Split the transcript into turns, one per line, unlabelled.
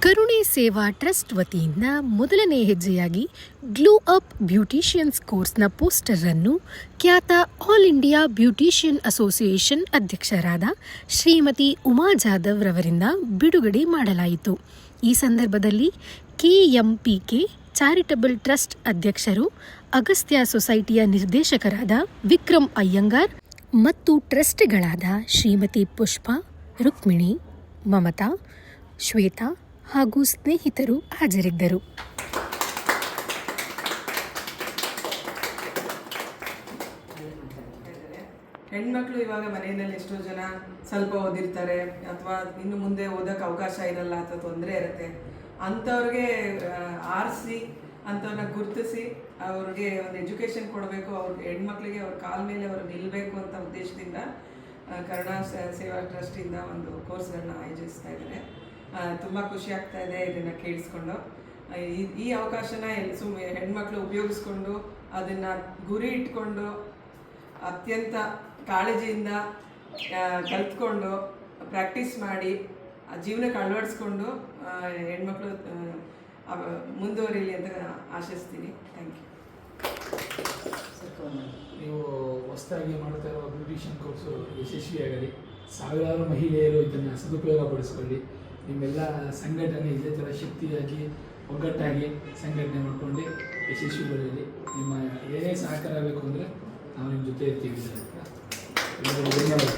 ಕರುಣೆ ಸೇವಾ ಟ್ರಸ್ಟ್ ವತಿಯಿಂದ ಮೊದಲನೇ ಹೆಜ್ಜೆಯಾಗಿ ಗ್ಲೋ ಅಪ್ ಬ್ಯೂಟಿಷಿಯನ್ಸ್ ಕೋರ್ಸ್ನ ಪೋಸ್ಟರ್ ಅನ್ನು ಖ್ಯಾತ ಆಲ್ ಇಂಡಿಯಾ ಬ್ಯೂಟಿಷಿಯನ್ ಅಸೋಸಿಯೇಷನ್ ಅಧ್ಯಕ್ಷರಾದ ಶ್ರೀಮತಿ ಉಮಾ ಜಾಧವ್ ರವರಿಂದ ಬಿಡುಗಡೆ ಮಾಡಲಾಯಿತು. ಈ ಸಂದರ್ಭದಲ್ಲಿ KMPK ಚಾರಿಟಬಲ್ ಟ್ರಸ್ಟ್ ಅಧ್ಯಕ್ಷರು, ಅಗಸ್ತ್ಯ ಸೊಸೈಟಿಯ ನಿರ್ದೇಶಕರಾದ ವಿಕ್ರಮ್ ಅಯ್ಯಂಗಾರ್ ಮತ್ತು ಟ್ರಸ್ಟ್ಗಳಾದ ಶ್ರೀಮತಿ ಪುಷ್ಪಾ, ರುಕ್ಮಿಣಿ, ಮಮತಾ, ಶ್ವೇತಾ ಹಾಗೂ ಸ್ನೇಹಿತರು ಹಾಜರಿದ್ದರು.
ಹೆಣ್ಮಕ್ಳು ಇವಾಗ ಮನೆಯಲ್ಲಿ ಎಷ್ಟೋ ಜನ ಸ್ವಲ್ಪ ಓದಿರ್ತಾರೆ ಅಥವಾ ಇನ್ನು ಮುಂದೆ ಓದೋಕ್ಕೆ ಅವಕಾಶ ಇರಲ್ಲ ಅಥವಾ ತೊಂದರೆ ಇರುತ್ತೆ. ಅಂಥವ್ರಿಗೆ ಆರಿಸಿ ಅಂಥವ್ರನ್ನ ಗುರುತಿಸಿ ಅವ್ರಿಗೆ ಒಂದು ಎಜುಕೇಷನ್ ಕೊಡಬೇಕು, ಅವ್ರ ಹೆಣ್ಮಕ್ಳಿಗೆ ಅವ್ರ ಕಾಲ ಮೇಲೆ ಅವರು ನಿಲ್ಲಬೇಕು ಅಂತ ಉದ್ದೇಶದಿಂದ ಕರುಣಾ ಸೇವಾ ಟ್ರಸ್ಟಿಂದ ಒಂದು ಕೋರ್ಸ್ಗಳನ್ನ ಆಯೋಜಿಸ್ತಾ ಇದ್ದಾರೆ. ತುಂಬ ಖುಷಿ ಆಗ್ತಾ ಇದೆ ಇದನ್ನು ಕೇಳಿಸ್ಕೊಂಡು. ಈ ಅವಕಾಶನ ಹೆಣ್ಮಕ್ಳು ಉಪಯೋಗಿಸ್ಕೊಂಡು ಅದನ್ನು ಗುರಿ ಇಟ್ಕೊಂಡು ಅತ್ಯಂತ ಕಾಳಜಿಯಿಂದ ಕಲ್ತ್ಕೊಂಡು ಪ್ರಾಕ್ಟೀಸ್ ಮಾಡಿ ಜೀವನಕ್ಕೆ ಅಳವಡಿಸ್ಕೊಂಡು ಹೆಣ್ಮಕ್ಳು ಮುಂದುವರಿಲಿ ಅಂತ ಆಶಿಸ್ತೀನಿ. Thank you.
ನೀವು ಹೊಸದಾಗಿ ಮಾಡ್ತಾ ಇರೋ ಬ್ಯೂಟಿಷಿಯನ್ ಕೋರ್ಸು ಯಶಸ್ವಿಯಾಗಲಿ, ಸಾವಿರಾರು ಮಹಿಳೆಯರು ಇದನ್ನು ಸದುಪಯೋಗಪಡಿಸ್ಕೊಳ್ಳಿ. ನಿಮ್ಮೆಲ್ಲ ಸಂಘಟನೆ ಇದೇ ಥರ ಶಕ್ತಿಯಾಗಿ ಒಗ್ಗಟ್ಟಾಗಿ ಸಂಘಟನೆ ಮಾಡಿಕೊಂಡು ಯಶಸ್ವಿಗಳಲ್ಲಿ ನಿಮ್ಮ ಏನೇ ಸಹಕಾರ ಬೇಕು ಅಂದರೆ ನಾವು ನಿಮ್ಮ ಜೊತೆ ಇರ್ತೀವಿ. ಧನ್ಯವಾದ.